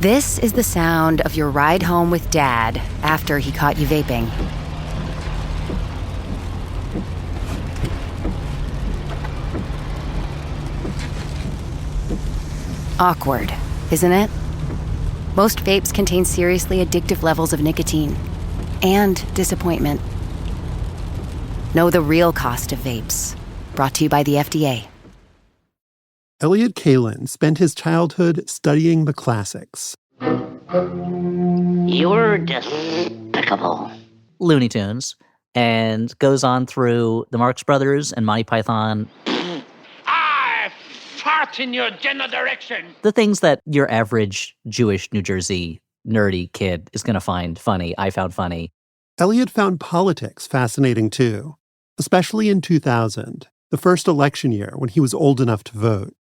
This is the sound of your ride home with Dad after he caught you vaping. Awkward, isn't it? Most vapes contain seriously addictive levels of nicotine and disappointment. Know the real cost of vapes. Brought to you by the FDA. Elliott Kalan spent his childhood studying the classics. You're despicable. Looney Tunes, and goes on through the Marx Brothers and Monty Python. I fart in your general direction. The things that your average Jewish New Jersey nerdy kid is going to find funny, I found funny. Elliott found politics fascinating too, especially in 2000, the first election year when he was old enough to vote.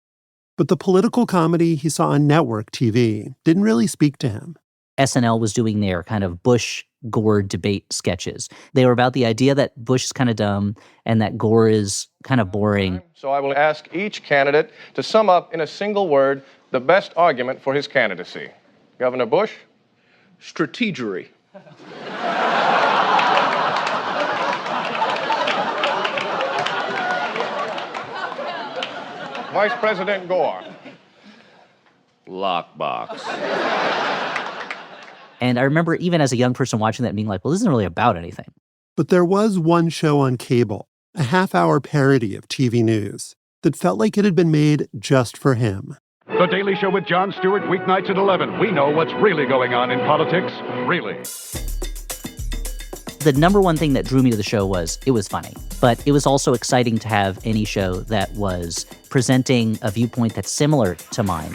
But the political comedy he saw on network TV didn't really speak to him. SNL was doing their kind of Bush-Gore debate sketches. They were about the idea that Bush is kind of dumb and that Gore is kind of boring. So I will ask each candidate to sum up in a single word the best argument for his candidacy. Governor Bush? Strategery. Vice President Gore? Lockbox. And I remember even as a young person watching that and being like, well, this isn't really about anything. But there was one show on cable, a half-hour parody of TV news, that felt like it had been made just for him. The Daily Show with Jon Stewart, weeknights at 11. We know what's really going on in politics, really. The number one thing that drew me to the show was it was funny. But it was also exciting to have any show that was presenting a viewpoint that's similar to mine.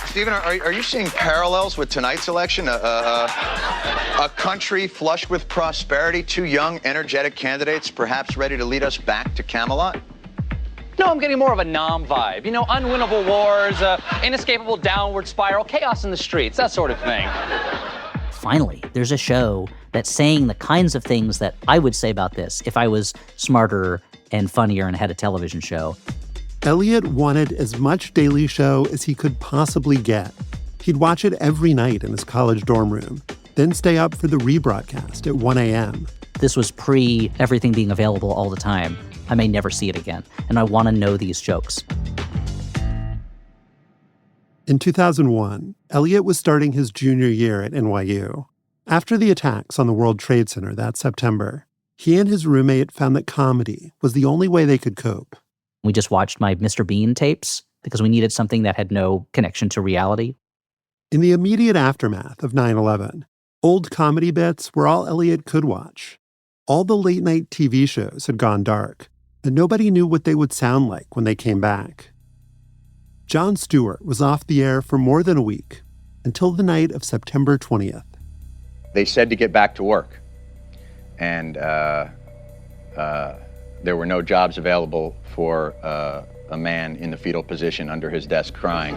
Stephen, are you seeing parallels with tonight's election? A country flush with prosperity, two young, energetic candidates perhaps ready to lead us back to Camelot? No, I'm getting more of a Nam vibe. You know, unwinnable wars, inescapable downward spiral, chaos in the streets, that sort of thing. Finally, there's a show that's saying the kinds of things that I would say about this if I was smarter and funnier and had a television show. Elliott wanted as much Daily Show as he could possibly get. He'd watch it every night in his college dorm room, then stay up for the rebroadcast at 1 a.m. This was pre-everything being available all the time. I may never see it again, and I want to know these jokes. In 2001, Elliott was starting his junior year at NYU. After the attacks on the World Trade Center that September, he and his roommate found that comedy was the only way they could cope. We just watched my Mr. Bean tapes because we needed something that had no connection to reality. In the immediate aftermath of 9/11, old comedy bits were all Elliott could watch. All the late-night TV shows had gone dark, and nobody knew what they would sound like when they came back. Jon Stewart was off the air for more than a week, until the night of September 20th. They said to get back to work, and there were no jobs available for a man in the fetal position under his desk crying,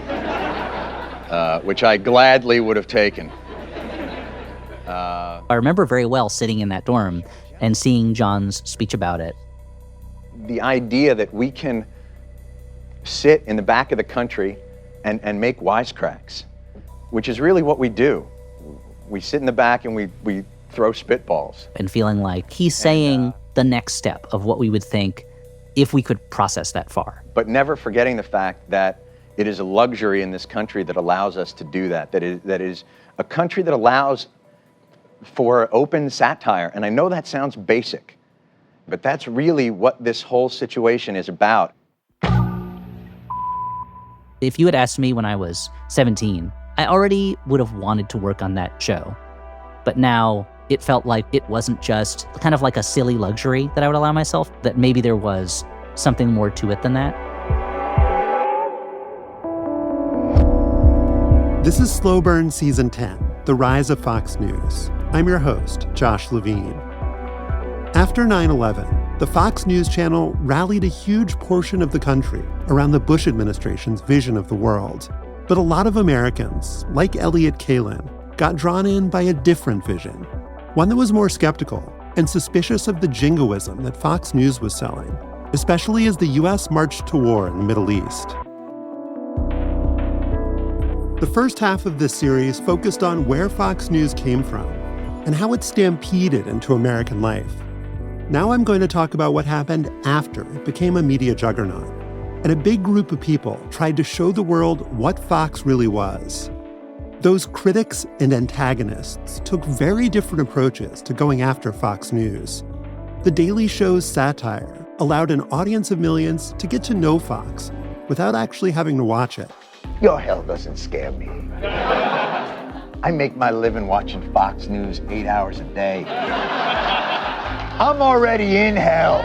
which I gladly would have taken. I remember very well sitting in that dorm and seeing Jon's speech about it. The idea that we can sit in the back of the country and make wisecracks, which is really what we do. We sit in the back and we throw spitballs. And feeling like he's saying the next step of what we would think if we could process that far. But never forgetting the fact that it is a luxury in this country that allows us to do that. That is a country that allows for open satire. And I know that sounds basic, but that's really what this whole situation is about. If you had asked me when I was 17, I already would have wanted to work on that show. But now it felt like it wasn't just kind of like a silly luxury that I would allow myself, that maybe there was something more to it than that. This is Slow Burn Season 10, The Rise of Fox News. I'm your host, Josh Levin. After 9/11, the Fox News channel rallied a huge portion of the country around the Bush administration's vision of the world. But a lot of Americans, like Elliott Kalan, got drawn in by a different vision, one that was more skeptical and suspicious of the jingoism that Fox News was selling, especially as the U.S. marched to war in the Middle East. The first half of this series focused on where Fox News came from and how it stampeded into American life. Now I'm going to talk about what happened after it became a media juggernaut, and a big group of people tried to show the world what Fox really was. Those critics and antagonists took very different approaches to going after Fox News. The Daily Show's satire allowed an audience of millions to get to know Fox without actually having to watch it. Your hell doesn't scare me. I make my living watching Fox News 8 hours a day. I'm already in hell.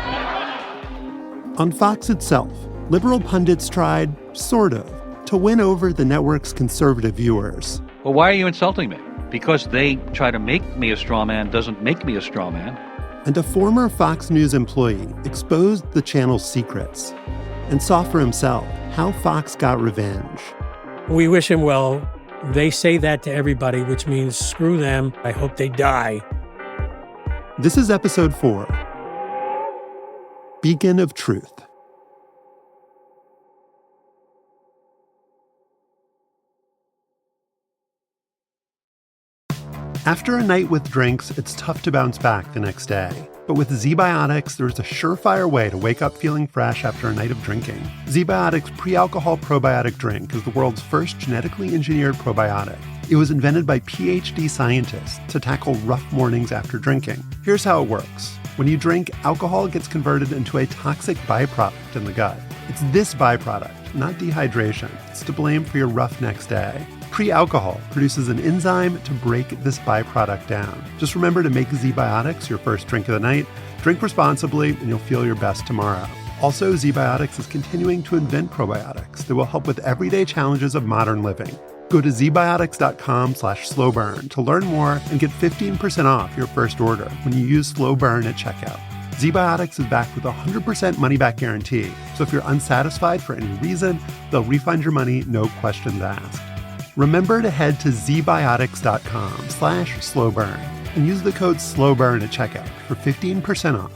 On Fox itself, liberal pundits tried, sort of, to win over the network's conservative viewers. Well, why are you insulting me? Because they try to make me a straw man doesn't make me a straw man. And a former Fox News employee exposed the channel's secrets and saw for himself how Fox got revenge. We wish him well. They say that to everybody, which means screw them. I hope they die. This is episode 4, Beacon of Truth. After a night with drinks, it's tough to bounce back the next day. But with Z-Biotics, there's a surefire way to wake up feeling fresh after a night of drinking. Z-Biotics pre-alcohol probiotic drink is the world's first genetically engineered probiotic. It was invented by PhD scientists to tackle rough mornings after drinking. Here's how it works. When you drink, alcohol gets converted into a toxic byproduct in the gut. It's this byproduct, not dehydration, that's to blame for your rough next day. Pre-alcohol produces an enzyme to break this byproduct down. Just remember to make Z-Biotics your first drink of the night. Drink responsibly, and you'll feel your best tomorrow. Also, Z-Biotics is continuing to invent probiotics that will help with everyday challenges of modern living. Go to zbiotics.com/slowburn to learn more and get 15% off your first order when you use Slow Burn at checkout. Z-Biotics is backed with a 100% money-back guarantee, so if you're unsatisfied for any reason, they'll refund your money, no questions asked. Remember to head to zbiotics.com/slowburn and use the code SLOWBURN at checkout for 15% off.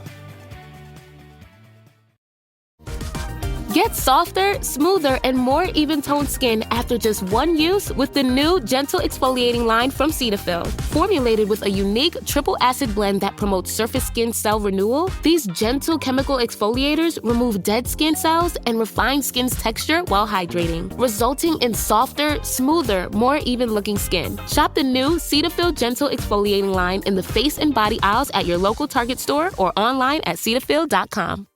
Get softer, smoother, and more even-toned skin after just one use with the new Gentle Exfoliating line from Cetaphil. Formulated with a unique triple acid blend that promotes surface skin cell renewal, these gentle chemical exfoliators remove dead skin cells and refine skin's texture while hydrating, resulting in softer, smoother, more even-looking skin. Shop the new Cetaphil Gentle Exfoliating line in the face and body aisles at your local Target store or online at Cetaphil.com.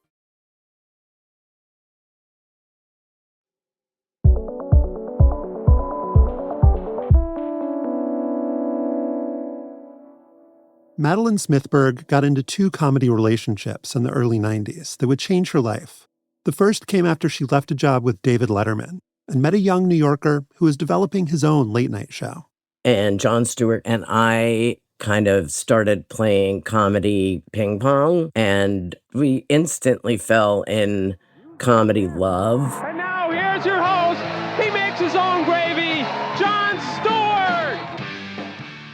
Madeleine Smithberg got into 2 comedy relationships in the early 90s that would change her life. The first came after she left a job with David Letterman and met a young New Yorker who was developing his own late-night show. And Jon Stewart and I kind of started playing comedy ping pong, and we instantly fell in comedy love. And now here's your host. He makes his own gravy, Jon Stewart.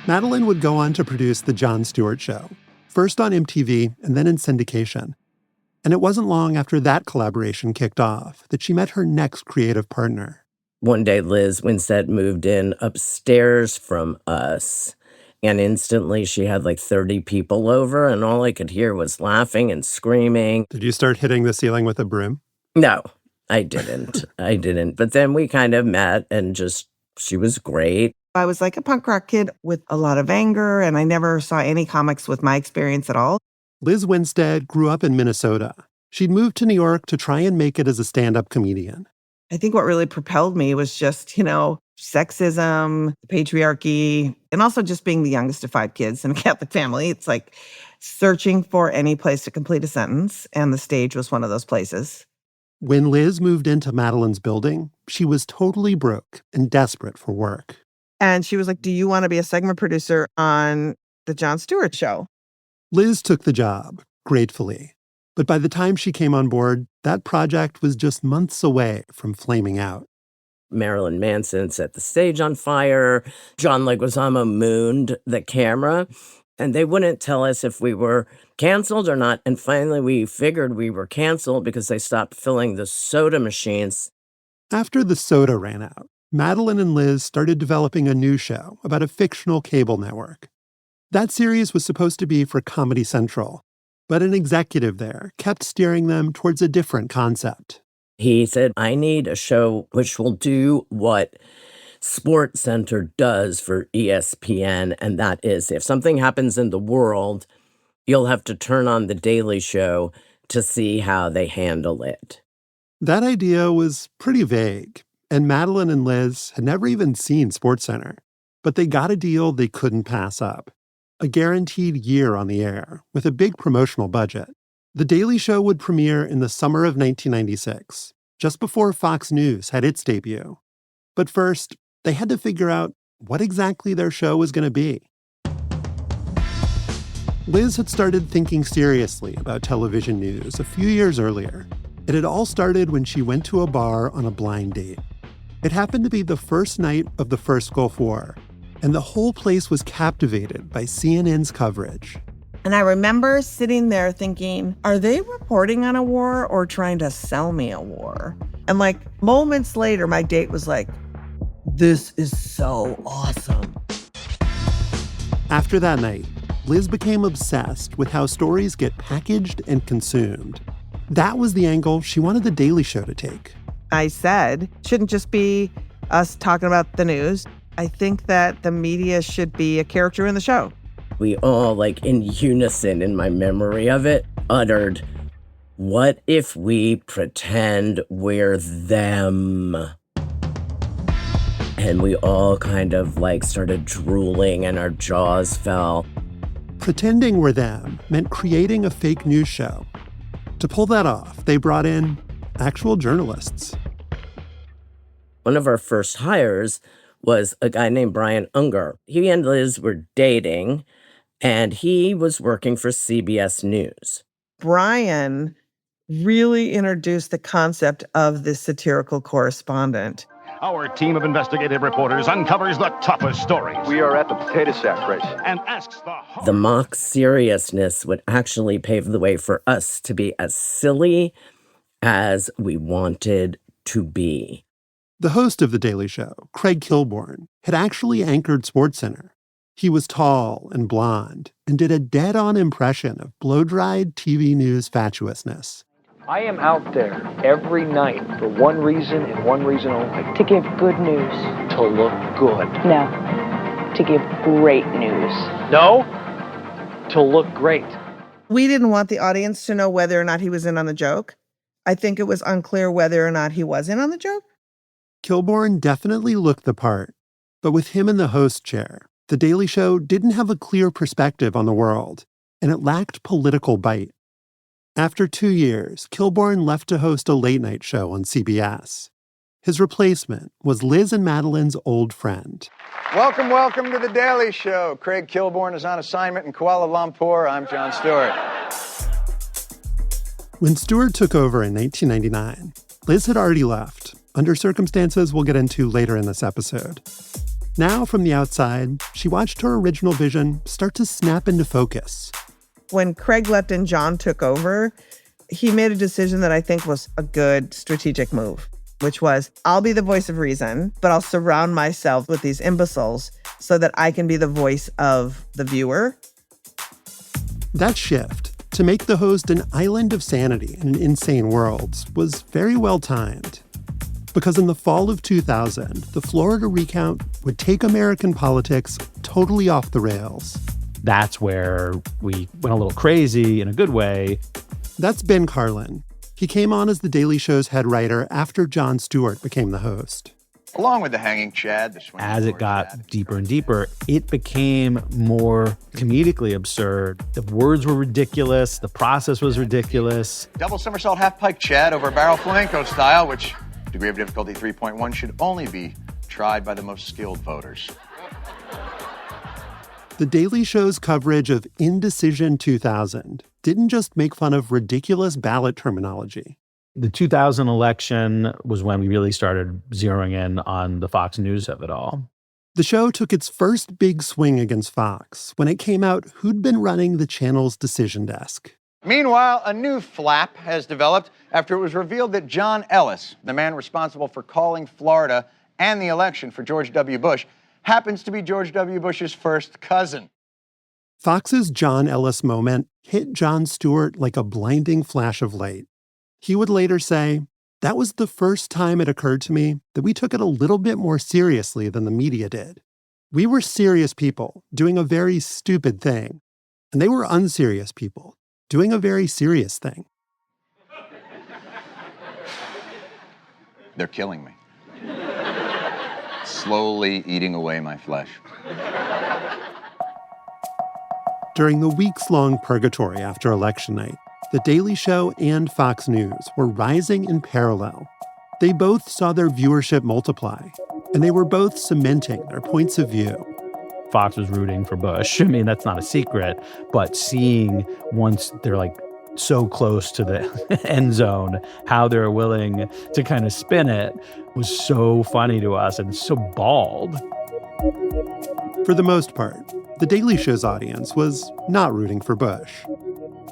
Madeleine would go on to produce The Jon Stewart Show, first on MTV and then in syndication. And it wasn't long after that collaboration kicked off that she met her next creative partner. One day, Liz Winstead moved in upstairs from us, and instantly she had like 30 people over, and all I could hear was laughing and screaming. Did you start hitting the ceiling with a broom? No, I didn't. I didn't. But then we kind of met, and she was great. I was like a punk rock kid with a lot of anger, and I never saw any comics with my experience at all. Liz Winstead grew up in Minnesota. She'd moved to New York to try and make it as a stand-up comedian. I think what really propelled me was just, sexism, patriarchy, and also just being the youngest of 5 kids in a Catholic family. It's like searching for any place to complete a sentence, and the stage was one of those places. When Liz moved into Madeleine's building, she was totally broke and desperate for work. And she was like, do you want to be a segment producer on The Jon Stewart Show? Liz took the job, gratefully. But by the time she came on board, that project was just months away from flaming out. Marilyn Manson set the stage on fire. John Leguizamo mooned the camera. And they wouldn't tell us if we were canceled or not. And finally, we figured we were canceled because they stopped filling the soda machines. After the soda ran out, Madeline and Liz started developing a new show about a fictional cable network. That series was supposed to be for Comedy Central, but an executive there kept steering them towards a different concept. He said, I need a show which will do what SportsCenter does for ESPN, and that is if something happens in the world, you'll have to turn on The Daily Show to see how they handle it. That idea was pretty vague, and Madeline and Liz had never even seen SportsCenter, but they got a deal they couldn't pass up. A guaranteed year on the air with a big promotional budget. The Daily Show would premiere in the summer of 1996, just before Fox News had its debut. But first, they had to figure out what exactly their show was going to be. Liz had started thinking seriously about television news a few years earlier. It had all started when she went to a bar on a blind date. It happened to be the first night of the first Gulf War, and the whole place was captivated by CNN's coverage. And I remember sitting there thinking, are they reporting on a war or trying to sell me a war? And like moments later, my date was like, this is so awesome. After that night, Liz became obsessed with how stories get packaged and consumed. That was the angle she wanted The Daily Show to take. I said, shouldn't just be us talking about the news. I think that the media should be a character in the show. We all, like in unison in my memory of it, uttered, what if we pretend we're them? And we all kind of like started drooling and our jaws fell. Pretending we're them meant creating a fake news show. To pull that off, they brought in actual journalists. One of our first hires was a guy named Brian Unger. He and Liz were dating, and he was working for CBS News. Brian really introduced the concept of the satirical correspondent. Our team of investigative reporters uncovers the toughest stories. We are at the potato sack race. And asks the mock seriousness would actually pave the way for us to be as silly as we wanted to be. The host of The Daily Show, Craig Kilborn, had actually anchored SportsCenter. He was tall and blonde and did a dead-on impression of blow-dried TV news fatuousness. I am out there every night for one reason and one reason only. To give good news. To look good. No. To give great news. No. To look great. We didn't want the audience to know whether or not he was in on the joke. I think it was unclear whether or not he was in on the joke. Kilborn definitely looked the part, but with him in the host chair, The Daily Show didn't have a clear perspective on the world, and it lacked political bite. After 2 years, Kilborn left to host a late-night show on CBS. His replacement was Liz and Madeline's old friend. Welcome, welcome to The Daily Show. Craig Kilborn is on assignment in Kuala Lumpur. I'm Jon Stewart. When Stewart took over in 1999, Liz had already left, under circumstances we'll get into later in this episode. Now, from the outside, she watched her original vision start to snap into focus. When Craig left and Jon took over, he made a decision that I think was a good strategic move, which was, I'll be the voice of reason, but I'll surround myself with these imbeciles so that I can be the voice of the viewer. That shift, to make the host an island of sanity in an insane world, was very well timed. Because in the fall of 2000, the Florida recount would take American politics totally off the rails. That's where we went a little crazy in a good way. That's Ben Carlin. He came on as The Daily Show's head writer after Jon Stewart became the host. Along with the hanging Chad, the swinging as it got deeper and deeper, it became more comedically absurd. The words were ridiculous. The process was ridiculous. Double somersault half pike Chad over barrel flamenco style, which degree of difficulty 3.1 should only be tried by the most skilled voters. The Daily Show's coverage of Indecision 2000 didn't just make fun of ridiculous ballot terminology. The 2000 election was when we really started zeroing in on the Fox News of it all. The show took its first big swing against Fox when it came out who'd been running the channel's decision desk. Meanwhile, a new flap has developed after it was revealed that John Ellis, the man responsible for calling Florida and the election for George W. Bush happens to be George W. Bush's first cousin. Fox's John Ellis moment hit Jon Stewart like a blinding flash of light. He would later say, "That was the first time it occurred to me that we took it a little bit more seriously than the media did. We were serious people doing a very stupid thing, and they were unserious people doing a very serious thing." They're killing me. Slowly eating away my flesh. During the weeks-long purgatory after election night, The Daily Show and Fox News were rising in parallel. They both saw their viewership multiply, and they were both cementing their points of view. Fox was rooting for Bush. I mean, that's not a secret, but seeing once they're like so close to the end zone, how they're willing to kind of spin it was so funny to us and so bald. For the most part, The Daily Show's audience was not rooting for Bush.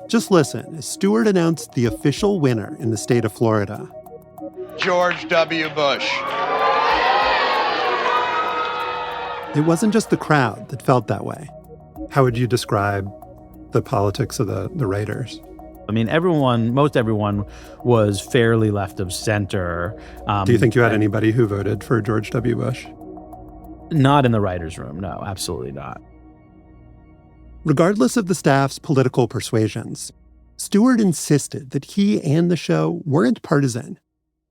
Just listen as Stewart announced the official winner in the state of Florida. George W. Bush. It wasn't just the crowd that felt that way. How would you describe the politics of the writers? I mean, most everyone was fairly left of center. Do you think you had anybody who voted for George W. Bush? Not in the writer's room, no, absolutely not. Regardless of the staff's political persuasions, Stewart insisted that he and the show weren't partisan.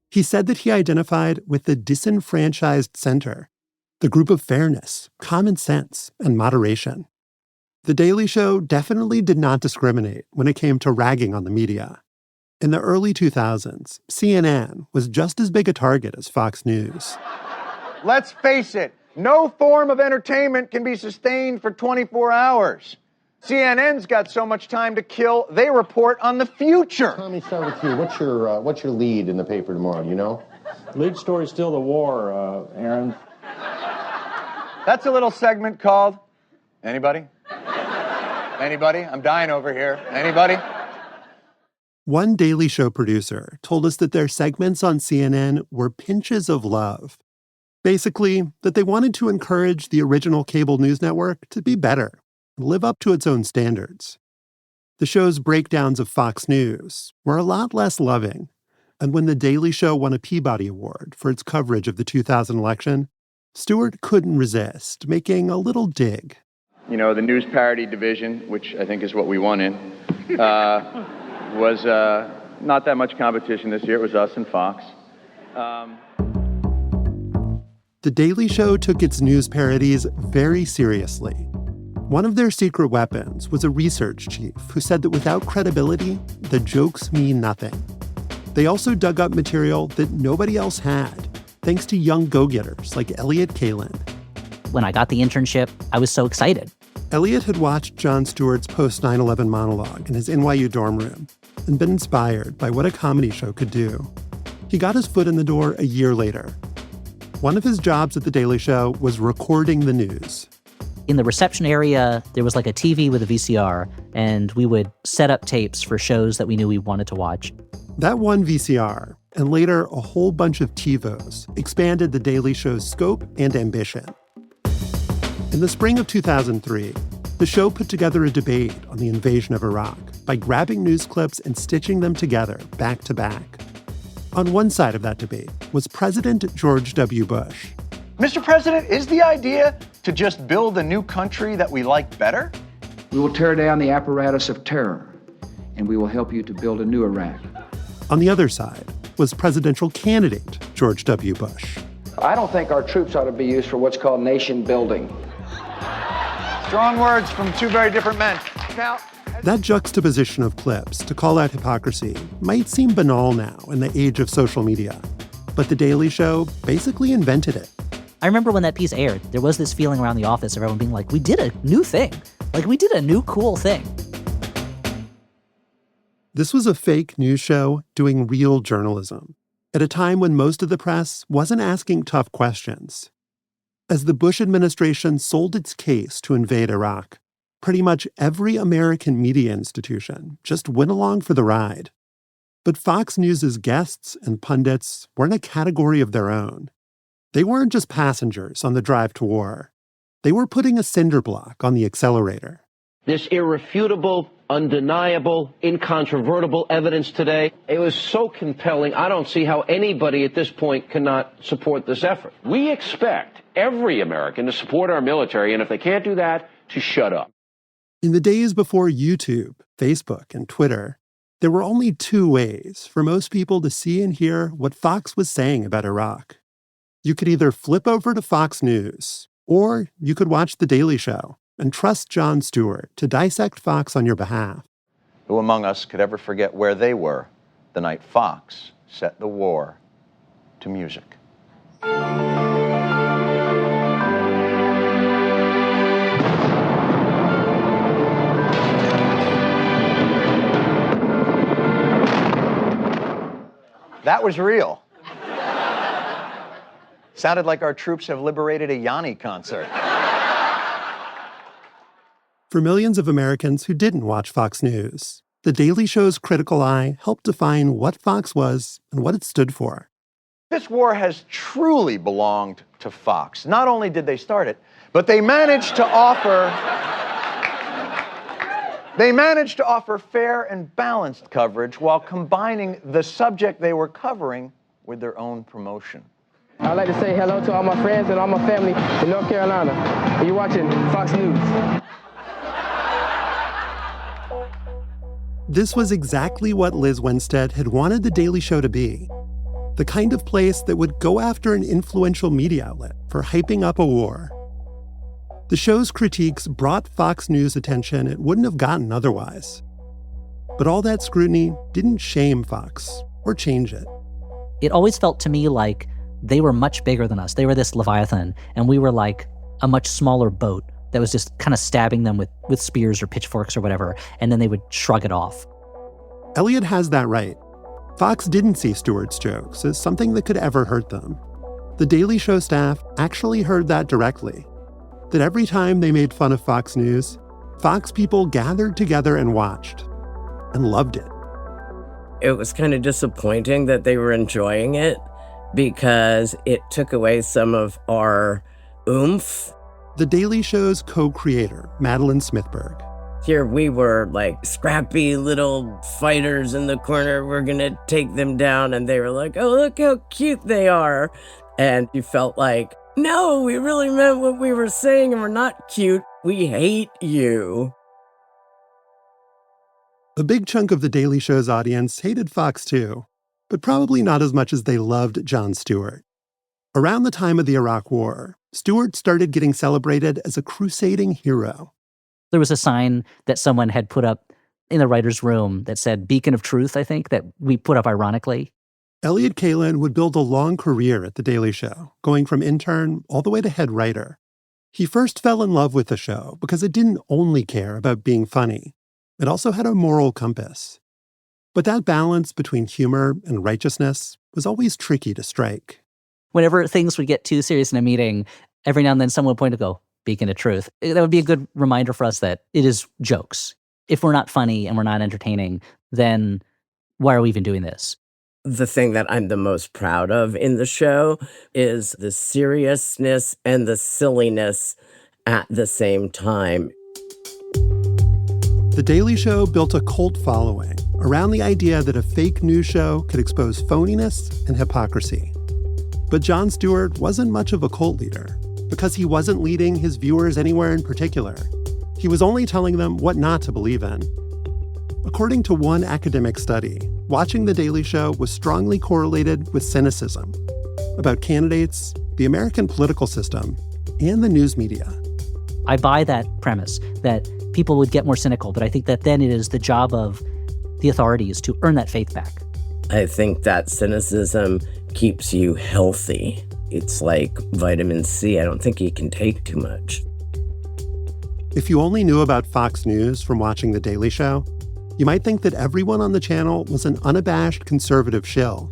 He said that he identified with the disenfranchised center, the group of fairness, common sense, and moderation. The Daily Show definitely did not discriminate when it came to ragging on the media. In the early 2000s, CNN was just as big a target as Fox News. Let's face it, no form of entertainment can be sustained for 24 hours. CNN's got so much time to kill, they report on the future. Let me start with you. What's your lead in the paper tomorrow, you know? Lead story's still the war, Aaron. That's a little segment called, anybody? Anybody? I'm dying over here. Anybody? One Daily Show producer told us that their segments on CNN were pinches of love. Basically, that they wanted to encourage the original cable news network to be better, and live up to its own standards. The show's breakdowns of Fox News were a lot less loving, and when The Daily Show won a Peabody Award for its coverage of the 2000 election, Stewart couldn't resist making a little dig. You know, the news parody division, which I think is what we won in, was not that much competition this year. It was us and Fox. The Daily Show took its news parodies very seriously. One of their secret weapons was a research chief who said that without credibility, the jokes mean nothing. They also dug up material that nobody else had, thanks to young go-getters like Elliot Kalin. When I got the internship, I was so excited. Elliot had watched Jon Stewart's post-9/11 monologue in his NYU dorm room and been inspired by what a comedy show could do. He got his foot in the door a year later. One of his jobs at The Daily Show was recording the news. In the reception area, there was like a TV with a VCR, and we would set up tapes for shows that we knew we wanted to watch. That one VCR, and later a whole bunch of TiVos, expanded The Daily Show's scope and ambition. In the spring of 2003, the show put together a debate on the invasion of Iraq by grabbing news clips and stitching them together back to back. On one side of that debate was President George W. Bush. Mr. President, is the idea to just build a new country that we like better? We will tear down the apparatus of terror, and we will help you to build a new Iraq. On the other side was presidential candidate George W. Bush. I don't think our troops ought to be used for what's called nation building. Strong words from two very different men. Now, that juxtaposition of clips to call out hypocrisy might seem banal now in the age of social media, but The Daily Show basically invented it. I remember when that piece aired, there was this feeling around the office of everyone being like, we did a new thing. Like, we did a new cool thing. This was a fake news show doing real journalism at a time when most of the press wasn't asking tough questions. As the Bush administration sold its case to invade Iraq, pretty much every American media institution just went along for the ride. But Fox News' guests and pundits were in a category of their own. They weren't just passengers on the drive to war. They were putting a cinder block on the accelerator. This irrefutable, undeniable, incontrovertible evidence today, it was so compelling, I don't see how anybody at this point cannot support this effort. We expect every American to support our military, and if they can't do that, to shut up. In the days before YouTube, Facebook, and Twitter, there were only two ways for most people to see and hear what Fox was saying about Iraq. You could either flip over to Fox News, or you could watch The Daily Show and trust Jon Stewart to dissect Fox on your behalf. Who among us could ever forget where they were the night Fox set the war to music? That was real. Sounded like our troops have liberated a Yanni concert. For millions of Americans who didn't watch Fox News, The Daily Show's critical eye helped define what Fox was and what it stood for. This war has truly belonged to Fox. Not only did they start it, but they managed to offer fair and balanced coverage while combining the subject they were covering with their own promotion. I'd like to say hello to all my friends and all my family in North Carolina. You're watching Fox News. This was exactly what Liz Winstead had wanted The Daily Show to be. The kind of place that would go after an influential media outlet for hyping up a war. The show's critiques brought Fox News attention it wouldn't have gotten otherwise. But all that scrutiny didn't shame Fox or change it. It always felt to me like they were much bigger than us. They were this Leviathan, and we were like a much smaller boat that was just kind of stabbing them with spears or pitchforks or whatever, and then they would shrug it off. Elliot has that right. Fox didn't see Stewart's jokes as something that could ever hurt them. The Daily Show staff actually heard that directly. That every time they made fun of Fox News, Fox people gathered together and watched, and loved it. It was kind of disappointing that they were enjoying it because it took away some of our oomph. The Daily Show's co-creator, Madeleine Smithberg. Here we were like scrappy little fighters in the corner. We're going to take them down. And they were like, oh, look how cute they are. And you felt like, no, we really meant what we were saying and we're not cute. We hate you. A big chunk of The Daily Show's audience hated Fox too, but probably not as much as they loved Jon Stewart. Around the time of the Iraq War, Stewart started getting celebrated as a crusading hero. There was a sign that someone had put up in the writer's room that said Beacon of Truth, I think, that we put up ironically. Elliot Kalin would build a long career at The Daily Show, going from intern all the way to head writer. He first fell in love with the show because it didn't only care about being funny. It also had a moral compass. But that balance between humor and righteousness was always tricky to strike. Whenever things would get too serious in a meeting, every now and then someone would point to go, Beacon of Truth. That would be a good reminder for us that it is jokes. If we're not funny and we're not entertaining, then why are we even doing this? The thing that I'm the most proud of in the show is the seriousness and the silliness at the same time. The Daily Show built a cult following around the idea that a fake news show could expose phoniness and hypocrisy. But Jon Stewart wasn't much of a cult leader because he wasn't leading his viewers anywhere in particular. He was only telling them what not to believe in. According to one academic study, watching The Daily Show was strongly correlated with cynicism about candidates, the American political system, and the news media. I buy that premise that people would get more cynical, but I think that then it is the job of the authorities to earn that faith back. I think that cynicism keeps you healthy. It's like vitamin C. I don't think you can take too much. If you only knew about Fox News from watching The Daily Show, you might think that everyone on the channel was an unabashed conservative shill.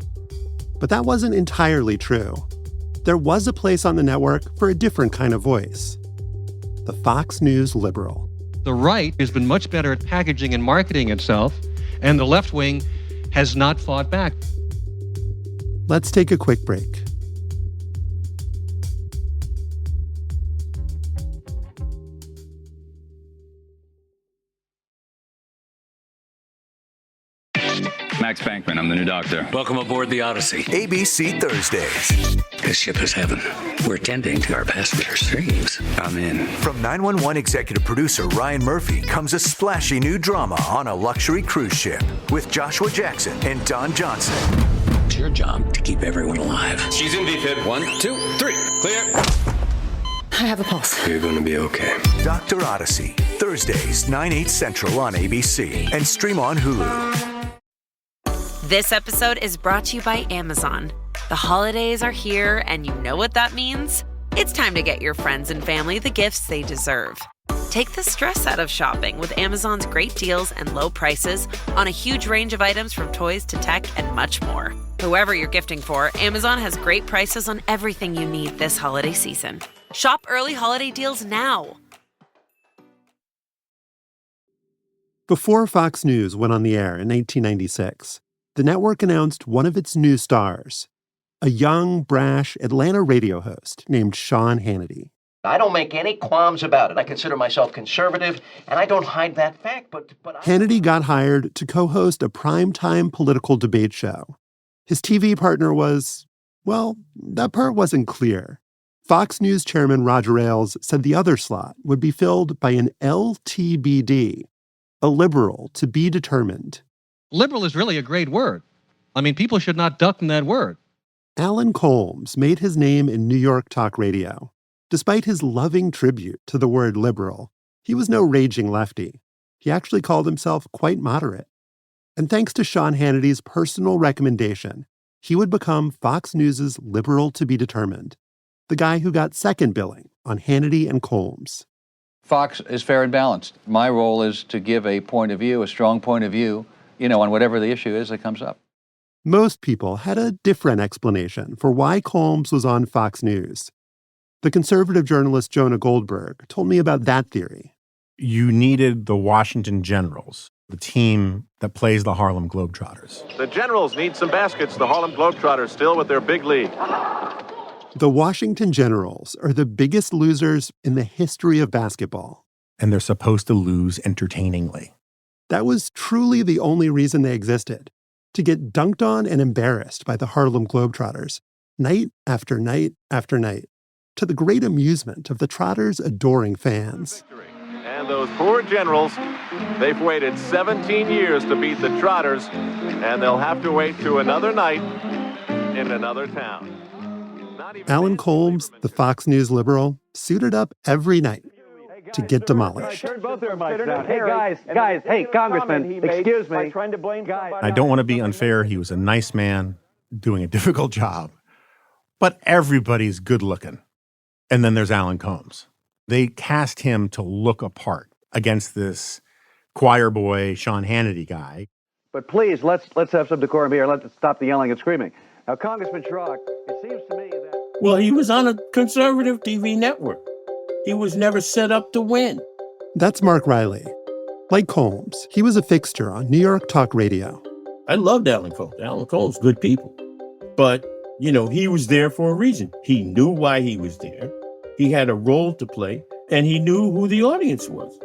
But that wasn't entirely true. There was a place on the network for a different kind of voice. The Fox News liberal. The right has been much better at packaging and marketing itself, and the left wing has not fought back. Let's take a quick break. Max Bankman, I'm the new doctor. Welcome aboard the Odyssey. ABC Thursdays. This ship is heaven. We're tending to our passengers' dreams. I'm in. From 911 executive producer Ryan Murphy comes a splashy new drama on a luxury cruise ship with Joshua Jackson and Don Johnson. It's your job to keep everyone alive. She's in VFib. 1, 2, 3. Clear. I have a pulse. You're going to be okay. Dr. Odyssey. Thursdays, 9/8 Central on ABC. And stream on Hulu. This episode is brought to you by Amazon. The holidays are here, and you know what that means? It's time to get your friends and family the gifts they deserve. Take the stress out of shopping with Amazon's great deals and low prices on a huge range of items from toys to tech and much more. Whoever you're gifting for, Amazon has great prices on everything you need this holiday season. Shop early holiday deals now. Before Fox News went on the air in 1996, the network announced one of its new stars, a young, brash Atlanta radio host named Sean Hannity. I don't make any qualms about it. I consider myself conservative, and I don't hide that fact, but Hannity got hired to co-host a primetime political debate show. His TV partner was, well, that part wasn't clear. Fox News chairman Roger Ailes said the other slot would be filled by an LTBD, a liberal to be determined. Liberal is really a great word. I mean, people should not duck in that word. Alan Colmes made his name in New York talk radio. Despite his loving tribute to the word liberal, he was no raging lefty. He actually called himself quite moderate. And thanks to Sean Hannity's personal recommendation, he would become Fox News' liberal to be determined, the guy who got second billing on Hannity and Colmes. Fox is fair and balanced. My role is to give a point of view, a strong point of view, on whatever the issue is that comes up. Most people had a different explanation for why Colmes was on Fox News. The conservative journalist Jonah Goldberg told me about that theory. You needed the Washington Generals, the team that plays the Harlem Globetrotters. The Generals need some baskets. The Harlem Globetrotters still with their big lead. The Washington Generals are the biggest losers in the history of basketball. And they're supposed to lose entertainingly. That was truly the only reason they existed, to get dunked on and embarrassed by the Harlem Globetrotters, night after night after night, to the great amusement of the Trotters' adoring fans. And those poor Generals, they've waited 17 years to beat the Trotters, and they'll have to wait to another night in another town. Alan Colmes, the Fox News liberal, suited up every night to get demolished. Hey, guys, hey, Congressman, excuse me. I don't want to be unfair. He was a nice man doing a difficult job, but everybody's good looking. And then there's Alan Colmes. They cast him to look apart against this choir boy, Sean Hannity guy. But please, let's have some decorum here. Let's stop the yelling and screaming. Now, Congressman Schrock, it seems to me that... Well, he was on a conservative TV network. He was never set up to win. That's Mark Riley. Like Colmes, he was a fixture on New York talk radio. I loved Alan Colmes. Alan Colmes, good people. But, he was there for a reason. He knew why he was there. He had a role to play, and he knew who the audience was.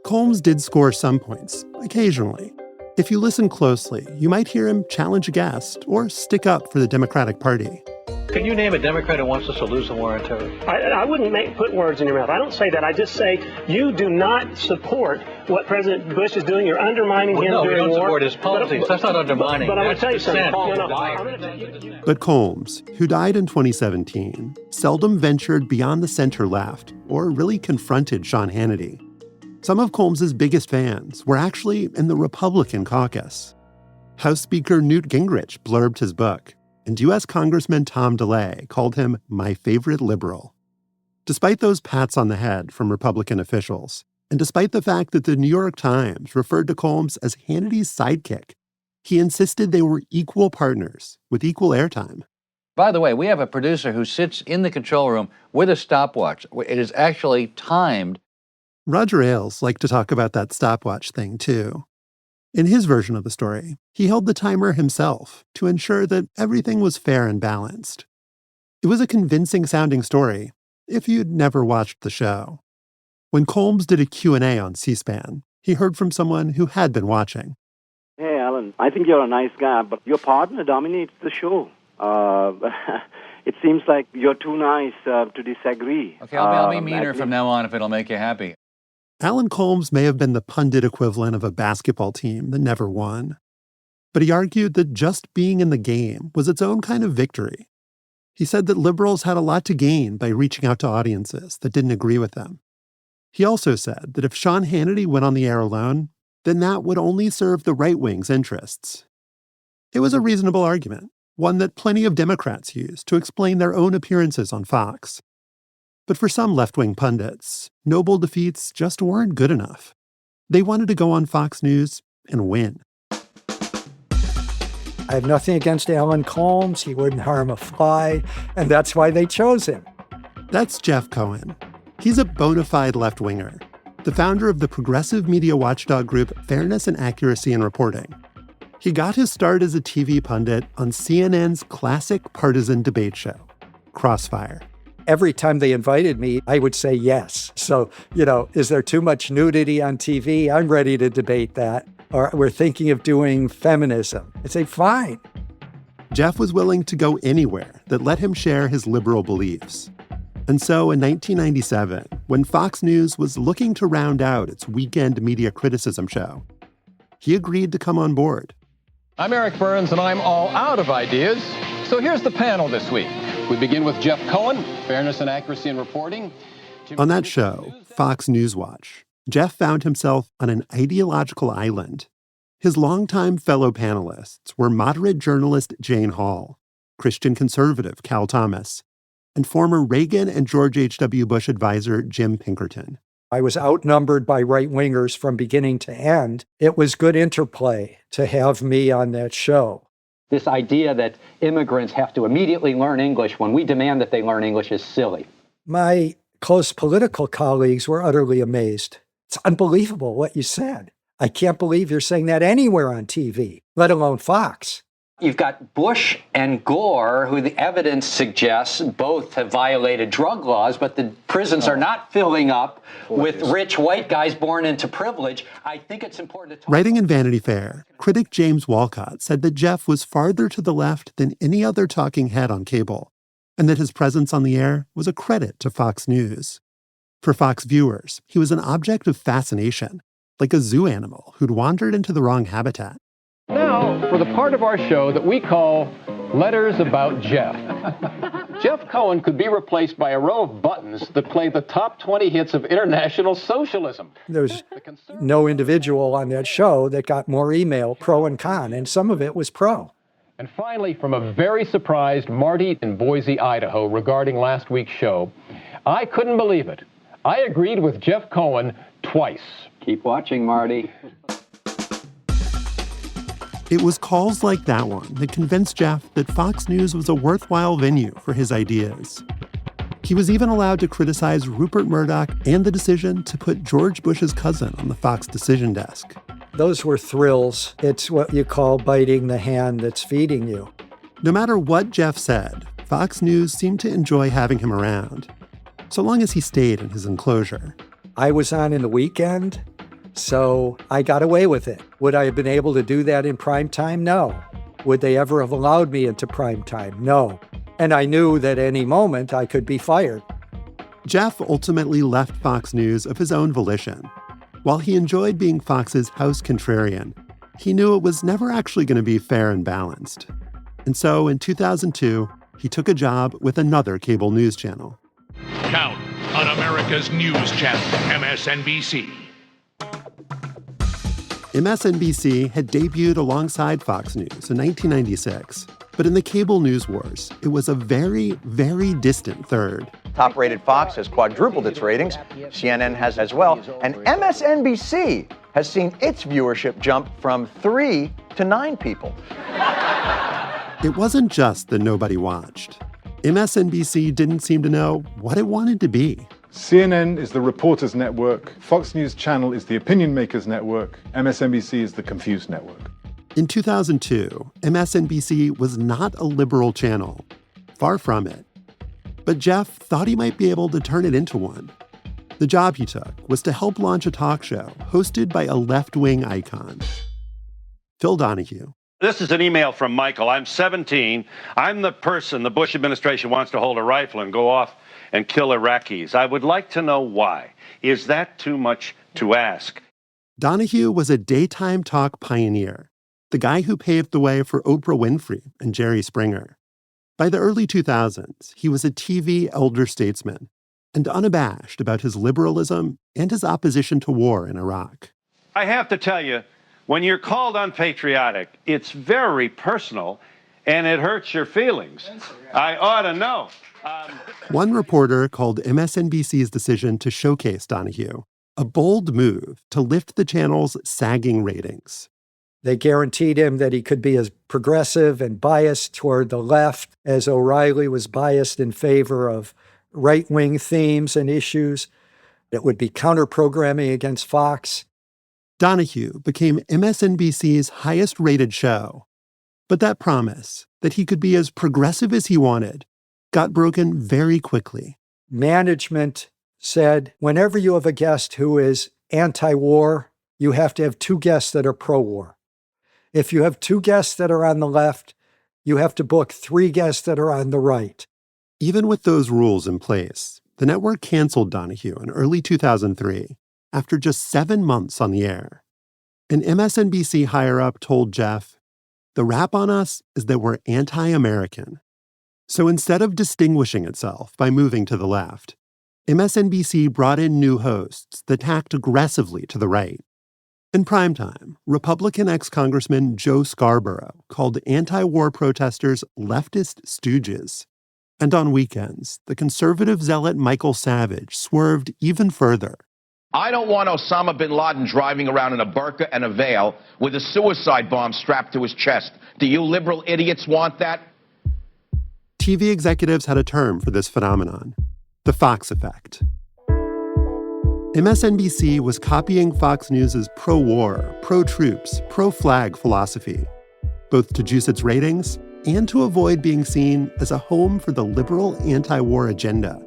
Colmes did score some points, occasionally. If you listen closely, you might hear him challenge a guest or stick up for the Democratic Party. Can you name a Democrat who wants us to lose the war on terror? I wouldn't put words in your mouth. I don't say that. I just say you do not support what President Bush is doing. You're undermining him during war. No, we don't support his policies. That's not undermining. But I'm going to tell you something. But Colmes, who died in 2017, seldom ventured beyond the center left or really confronted Sean Hannity. Some of Colmes's biggest fans were actually in the Republican caucus. House Speaker Newt Gingrich blurbed his book, and U.S. Congressman Tom DeLay called him my favorite liberal. Despite those pats on the head from Republican officials, and despite the fact that the New York Times referred to Colmes as Hannity's sidekick, he insisted they were equal partners with equal airtime. By the way, we have a producer who sits in the control room with a stopwatch. It is actually timed. Roger Ailes liked to talk about that stopwatch thing, too. In his version of the story, he held the timer himself to ensure that everything was fair and balanced. It was a convincing-sounding story, if you'd never watched the show. When Colmes did a Q&A on C-SPAN, he heard from someone who had been watching. Hey, Alan, I think you're a nice guy, but your partner dominates the show. It seems like you're too nice to disagree. Okay, I'll be meaner from now on if it'll make you happy. Alan Colmes may have been the pundit equivalent of a basketball team that never won. But he argued that just being in the game was its own kind of victory. He said that liberals had a lot to gain by reaching out to audiences that didn't agree with them. He also said that if Sean Hannity went on the air alone, then that would only serve the right wing's interests. It was a reasonable argument, one that plenty of Democrats used to explain their own appearances on Fox. But for some left-wing pundits, noble defeats just weren't good enough. They wanted to go on Fox News and win. I have nothing against Alan Colmes. He wouldn't harm a fly, and that's why they chose him. That's Jeff Cohen. He's a bona fide left-winger, the founder of the progressive media watchdog group Fairness and Accuracy in Reporting. He got his start as a TV pundit on CNN's classic partisan debate show, Crossfire. Every time they invited me, I would say yes. So, is there too much nudity on TV? I'm ready to debate that. Or we're thinking of doing feminism. I'd say, fine. Jeff was willing to go anywhere that let him share his liberal beliefs. And so in 1997, when Fox News was looking to round out its weekend media criticism show, he agreed to come on board. I'm Eric Burns, and I'm all out of ideas. So here's the panel this week. We begin with Jeff Cohen, Fairness and Accuracy in Reporting. On that show, Fox News Watch, Jeff found himself on an ideological island. His longtime fellow panelists were moderate journalist Jane Hall, Christian conservative Cal Thomas, and former Reagan and George H.W. Bush advisor Jim Pinkerton. I was outnumbered by right-wingers from beginning to end. It was good interplay to have me on that show. This idea that immigrants have to immediately learn English when we demand that they learn English is silly. My close political colleagues were utterly amazed. It's unbelievable what you said. I can't believe you're saying that anywhere on TV, let alone Fox. You've got Bush and Gore, who the evidence suggests both have violated drug laws, but the prisons are not filling up with rich white guys born into privilege. I think it's important to talk. Writing in Vanity Fair, critic James Walcott said that Jeff was farther to the left than any other talking head on cable, and that his presence on the air was a credit to Fox News. For Fox viewers, he was an object of fascination, like a zoo animal who'd wandered into the wrong habitat. Now, for the part of our show that we call Letters About Jeff. Jeff Cohen could be replaced by a row of buttons that play the top 20 hits of international socialism. There's no individual on that show that got more email, pro and con, and some of it was pro. And finally, from a very surprised Marty in Boise, Idaho, regarding last week's show, I couldn't believe it. I agreed with Jeff Cohen twice. Keep watching, Marty. It was calls like that one that convinced Jeff that Fox News was a worthwhile venue for his ideas. He was even allowed to criticize Rupert Murdoch and the decision to put George Bush's cousin on the Fox decision desk. Those were thrills. It's what you call biting the hand that's feeding you. No matter what Jeff said, Fox News seemed to enjoy having him around, so long as he stayed in his enclosure. I was on in the weekend, so I got away with it. Would I have been able to do that in prime time? No. Would they ever have allowed me into prime time? No. And I knew that any moment I could be fired. Jeff ultimately left Fox News of his own volition. While he enjoyed being Fox's house contrarian, he knew it was never actually going to be fair and balanced. And so in 2002, he took a job with another cable news channel. Count on America's news channel, MSNBC. MSNBC had debuted alongside Fox News in 1996, but in the cable news wars, it was a very, very distant third. Top-rated Fox has quadrupled its ratings. CNN has as well. And MSNBC has seen its viewership jump from 3 to 9 people. It wasn't just that nobody watched. MSNBC didn't seem to know what it wanted to be. CNN is the reporters network, Fox News Channel is the opinion makers network, MSNBC is the confused network. In 2002, MSNBC was not a liberal channel. Far from it. But Jeff thought he might be able to turn it into one. The job he took was to help launch a talk show hosted by a left-wing icon. Phil Donahue. This is an email from Michael. I'm 17. I'm the person the Bush administration wants to hold a rifle and go off and kill Iraqis. I would like to know why. Is that too much to ask? Donahue was a daytime talk pioneer, the guy who paved the way for Oprah Winfrey and Jerry Springer. By the early 2000s, he was a TV elder statesman and unabashed about his liberalism and his opposition to war in Iraq. I have to tell you, when you're called unpatriotic, it's very personal and it hurts your feelings. I ought to know. One reporter called MSNBC's decision to showcase Donahue a bold move to lift the channel's sagging ratings. They guaranteed him that he could be as progressive and biased toward the left as O'Reilly was biased in favor of right-wing themes and issues. It would be counter-programming against Fox. Donahue became MSNBC's highest-rated show. But that promise, that he could be as progressive as he wanted, got broken very quickly. Management said, whenever you have a guest who is anti-war, you have to have two guests that are pro-war. If you have two guests that are on the left, you have to book three guests that are on the right. Even with those rules in place, the network canceled Donahue in early 2003 after just 7 months on the air. An MSNBC higher-up told Jeff, "The rap on us is that we're anti-American." So instead of distinguishing itself by moving to the left, MSNBC brought in new hosts that tacked aggressively to the right. In primetime, Republican ex-Congressman Joe Scarborough called anti-war protesters leftist stooges. And on weekends, the conservative zealot Michael Savage swerved even further. I don't want Osama bin Laden driving around in a burqa and a veil with a suicide bomb strapped to his chest. Do you liberal idiots want that? TV executives had a term for this phenomenon, the Fox effect. MSNBC was copying Fox News' pro-war, pro-troops, pro-flag philosophy, both to juice its ratings and to avoid being seen as a home for the liberal anti-war agenda.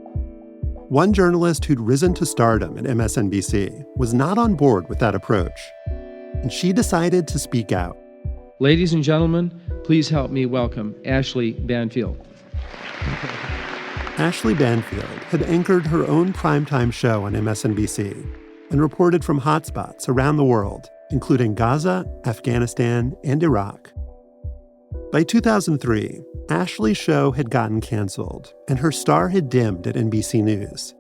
One journalist who'd risen to stardom at MSNBC was not on board with that approach, and she decided to speak out. Ladies and gentlemen, please help me welcome Ashley Banfield. Ashley Banfield had anchored her own primetime show on MSNBC and reported from hotspots around the world, including Gaza, Afghanistan, and Iraq. By 2003, Ashley's show had gotten canceled, and her star had dimmed at NBC News,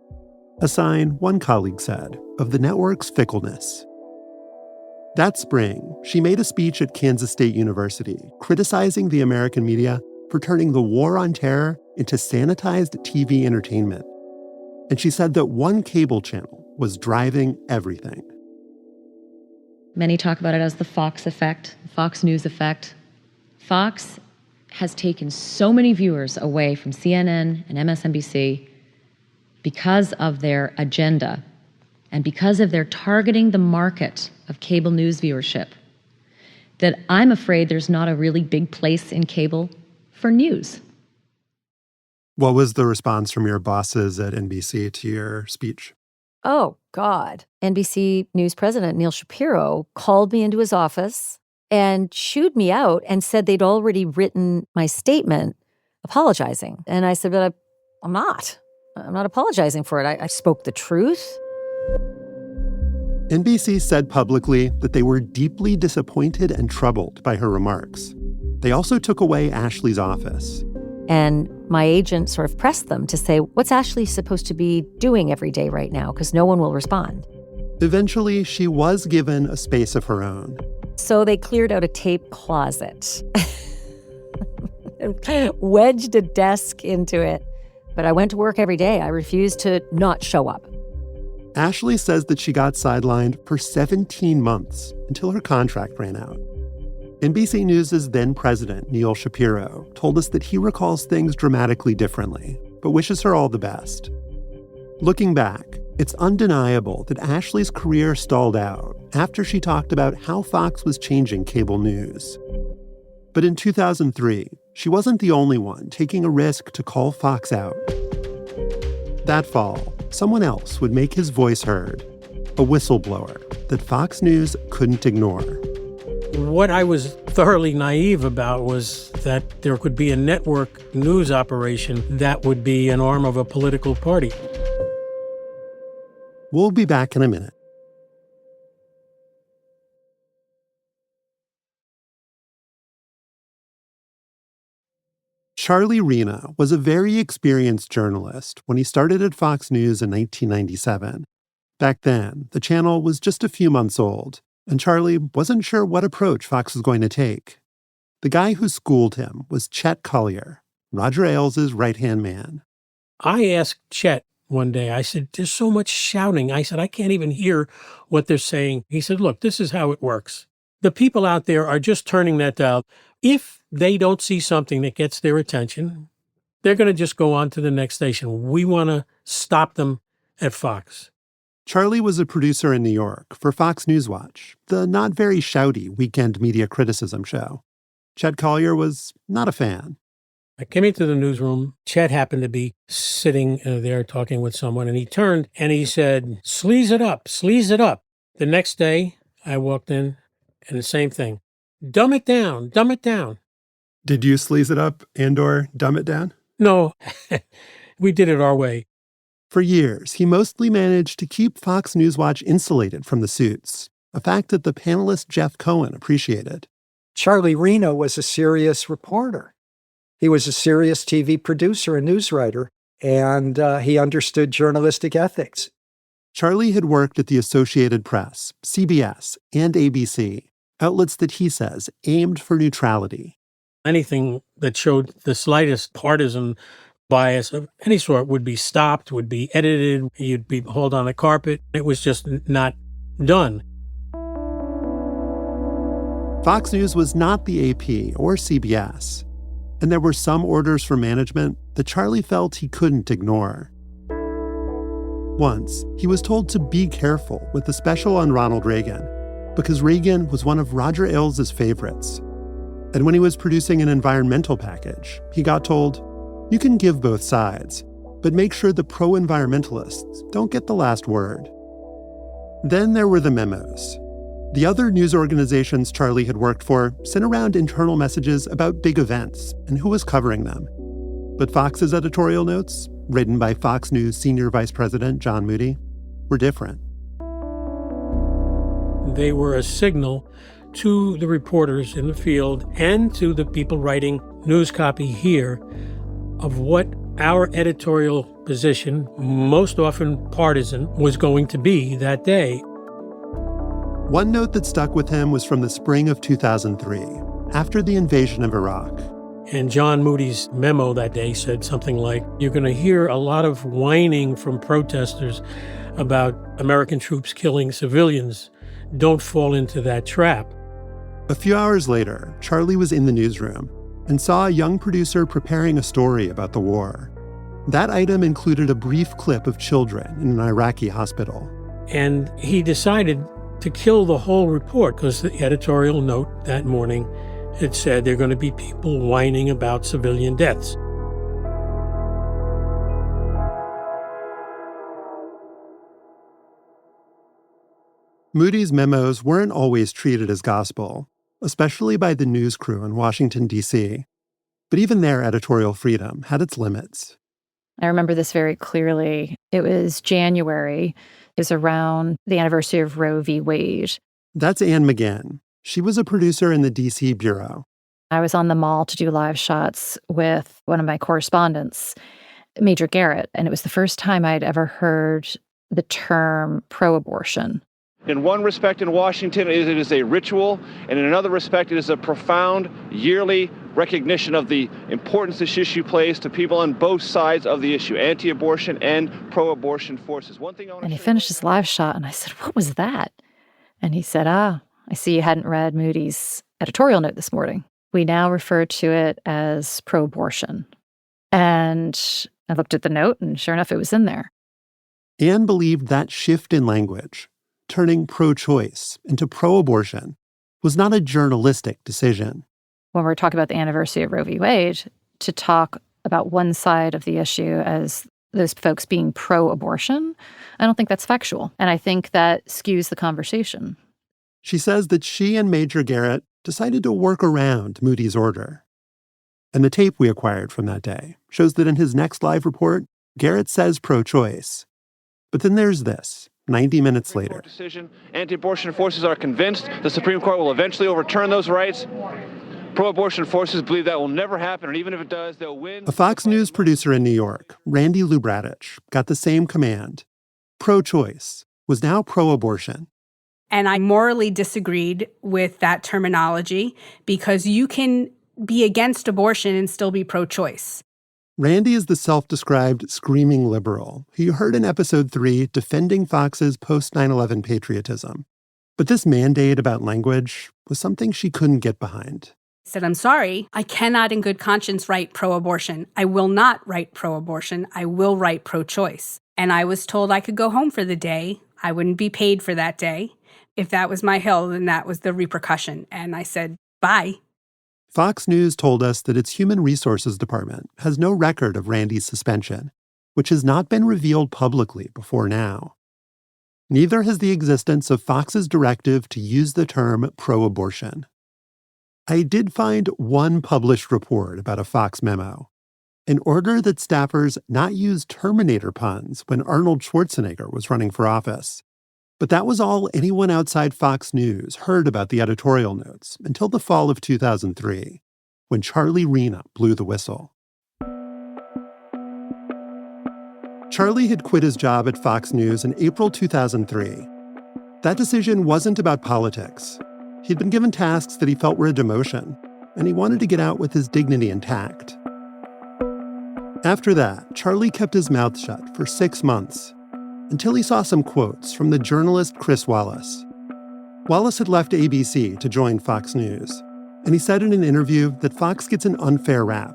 a sign, one colleague said, of the network's fickleness. That spring, she made a speech at Kansas State University criticizing the American media for turning the war on terror into sanitized TV entertainment. And she said that one cable channel was driving everything. Many talk about it as the Fox effect, the Fox News effect. Fox has taken so many viewers away from CNN and MSNBC because of their agenda and because of their targeting the market of cable news viewership that I'm afraid there's not a really big place in cable for news. What was the response from your bosses at NBC to your speech? Oh, God. NBC News president Neil Shapiro called me into his office and shooed me out and said they'd already written my statement apologizing. And I said, but I'm not. I'm not apologizing for it. I spoke the truth. NBC said publicly that they were deeply disappointed and troubled by her remarks. They also took away Ashley's office. And my agent sort of pressed them to say, what's Ashley supposed to be doing every day right now? Because no one will respond. Eventually, she was given a space of her own. So they cleared out a tape closet and wedged a desk into it. But I went to work every day. I refused to not show up. Ashley says that she got sidelined for 17 months until her contract ran out. NBC News' then president, Neil Shapiro, told us that he recalls things dramatically differently, but wishes her all the best. Looking back, it's undeniable that Ashley's career stalled out after she talked about how Fox was changing cable news. But in 2003, she wasn't the only one taking a risk to call Fox out. That fall, someone else would make his voice heard, a whistleblower that Fox News couldn't ignore. What I was thoroughly naive about was that there could be a network news operation that would be an arm of a political party. We'll be back in a minute. Charlie Reno was a very experienced journalist when he started at Fox News in 1997. Back then, the channel was just a few months old, and Charlie wasn't sure what approach Fox was going to take. The guy who schooled him was Chet Collier, Roger Ailes' right-hand man. I asked Chet one day, I said, there's so much shouting. I said, I can't even hear what they're saying. He said, look, this is how it works. The people out there are just turning that dial. If they don't see something that gets their attention, they're going to just go on to the next station. We want to stop them at Fox. Charlie was a producer in New York for Fox News Watch, the not very shouty weekend media criticism show. Chet Collier was not a fan. I came into the newsroom. Chet happened to be sitting there talking with someone, and he turned and he said, sleaze it up, sleaze it up. The next day, I walked in, and the same thing. Dumb it down, dumb it down. Did you sleaze it up and or dumb it down? No, we did it our way. For years, he mostly managed to keep Fox News Watch insulated from the suits, a fact that the panelist Jeff Cohen appreciated. Charlie Reno was a serious reporter. He was a serious TV producer and news writer, and he understood journalistic ethics. Charlie had worked at the Associated Press, CBS, and ABC, outlets that he says aimed for neutrality. Anything that showed the slightest partisan bias of any sort would be stopped, would be edited, you'd be hauled on the carpet. It was just not done. Fox News was not the AP or CBS, and there were some orders from management that Charlie felt he couldn't ignore. Once, he was told to be careful with the special on Ronald Reagan, because Reagan was one of Roger Ailes' favorites. And when he was producing an environmental package, he got told, you can give both sides, but make sure the pro-environmentalists don't get the last word. Then there were the memos. The other news organizations Charlie had worked for sent around internal messages about big events and who was covering them. But Fox's editorial notes, written by Fox News Senior Vice President John Moody, were different. They were a signal to the reporters in the field and to the people writing news copy here of what our editorial position, most often partisan, was going to be that day. One note that stuck with him was from the spring of 2003, after the invasion of Iraq. And John Moody's memo that day said something like, you're going to hear a lot of whining from protesters about American troops killing civilians. Don't fall into that trap. A few hours later, Charlie was in the newsroom and saw a young producer preparing a story about the war. That item included a brief clip of children in an Iraqi hospital. And he decided to kill the whole report because the editorial note that morning had said there are going to be people whining about civilian deaths. Moody's memos weren't always treated as gospel, especially by the news crew in Washington, D.C. But even their editorial freedom had its limits. I remember this very clearly. It was January. It was around the anniversary of Roe v. Wade. That's Ann McGinn. She was a producer in the D.C. bureau. I was on the mall to do live shots with one of my correspondents, Major Garrett, and it was the first time I'd ever heard the term pro-abortion. In one respect in Washington, it is a ritual, and in another respect, it is a profound yearly recognition of the importance this issue plays to people on both sides of the issue, anti-abortion and pro-abortion forces. And he finished his live shot, and I said, what was that? And he said, I see you hadn't read Moody's editorial note this morning. We now refer to it as pro-abortion. And I looked at the note, and sure enough, it was in there. Ann believed that shift in language, turning pro-choice into pro-abortion, was not a journalistic decision. When we're talking about the anniversary of Roe v. Wade, to talk about one side of the issue as those folks being pro-abortion, I don't think that's factual. And I think that skews the conversation. She says that she and Major Garrett decided to work around Moody's order. And the tape we acquired from that day shows that in his next live report, Garrett says pro-choice. But then there's this, 90 minutes later. Decision. Anti-abortion forces are convinced the Supreme Court will eventually overturn those rights. Pro-abortion forces believe that will never happen, and even if it does, they'll win. A Fox News producer in New York, Randy Lubratich, got the same command. Pro-choice was now pro-abortion. And I morally disagreed with that terminology because you can be against abortion and still be pro-choice. Randy is the self-described screaming liberal who you heard in episode 3 defending Fox's post-9/11 patriotism. But this mandate about language was something she couldn't get behind. I said, I'm sorry, I cannot in good conscience write pro-abortion. I will not write pro-abortion. I will write pro-choice. And I was told I could go home for the day. I wouldn't be paid for that day. If that was my hill, then that was the repercussion. And I said, bye. Fox News told us that its Human Resources Department has no record of Randy's suspension, which has not been revealed publicly before now. Neither has the existence of Fox's directive to use the term pro-abortion. I did find one published report about a Fox memo, an order that staffers not use Terminator puns when Arnold Schwarzenegger was running for office. But that was all anyone outside Fox News heard about the editorial notes until the fall of 2003, when Charlie Rena blew the whistle. Charlie had quit his job at Fox News in April 2003. That decision wasn't about politics. He'd been given tasks that he felt were a demotion, and he wanted to get out with his dignity intact. After that, Charlie kept his mouth shut for 6 months, until he saw some quotes from the journalist Chris Wallace. Wallace had left ABC to join Fox News, and he said in an interview that Fox gets an unfair rap.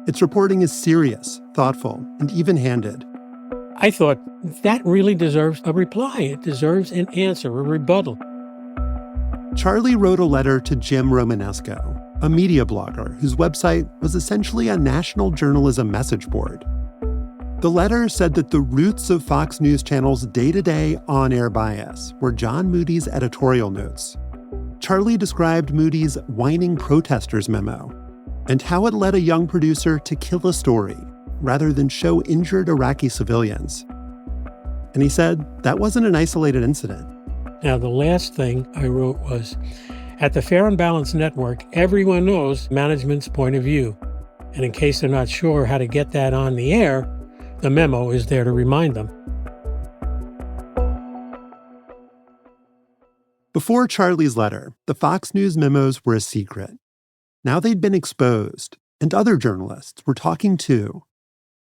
Its reporting is serious, thoughtful, and even-handed. I thought, that really deserves a reply. It deserves an answer, a rebuttal. Charlie wrote a letter to Jim Romanesco, a media blogger whose website was essentially a national journalism message board. The letter said that the roots of Fox News Channel's day-to-day on-air bias were John Moody's editorial notes. Charlie described Moody's whining protesters memo and how it led a young producer to kill a story rather than show injured Iraqi civilians. And he said that wasn't an isolated incident. Now, the last thing I wrote was, at the Fair and Balanced Network, everyone knows management's point of view. And in case they're not sure how to get that on the air, the memo is there to remind them. Before Charlie's letter, the Fox News memos were a secret. Now they'd been exposed, and other journalists were talking too.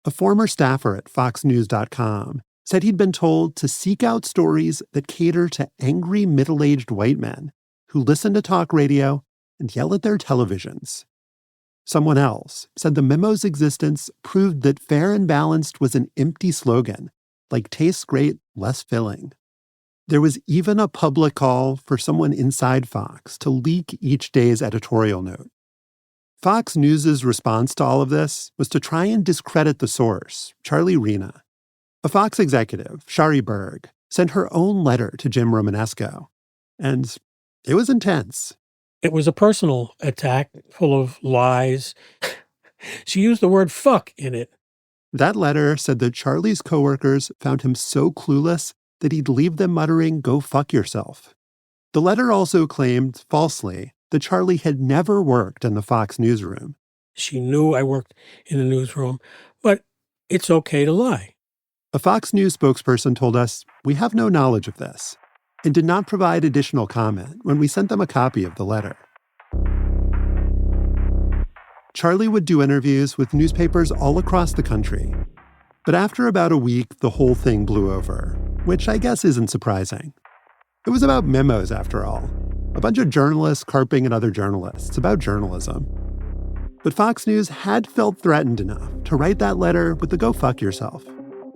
A former staffer at foxnews.com said he'd been told to seek out stories that cater to angry middle-aged white men who listen to talk radio and yell at their televisions. Someone else said the memo's existence proved that fair and balanced was an empty slogan, like tastes great, less filling. There was even a public call for someone inside Fox to leak each day's editorial note. Fox News' response to all of this was to try and discredit the source, Charlie Rena. A Fox executive, Shari Berg, sent her own letter to Jim Romanesco, and it was intense. It was a personal attack full of lies. She used the word fuck in it. That letter said that Charlie's coworkers found him so clueless that he'd leave them muttering, "Go fuck yourself." The letter also claimed, falsely, that Charlie had never worked in the Fox newsroom. She knew I worked in the newsroom, but it's okay to lie. A Fox News spokesperson told us, "We have no knowledge of this," and did not provide additional comment when we sent them a copy of the letter. Charlie would do interviews with newspapers all across the country. But after about a week, the whole thing blew over, which I guess isn't surprising. It was about memos, after all. A bunch of journalists carping at other journalists about journalism. But Fox News had felt threatened enough to write that letter with the "go fuck yourself."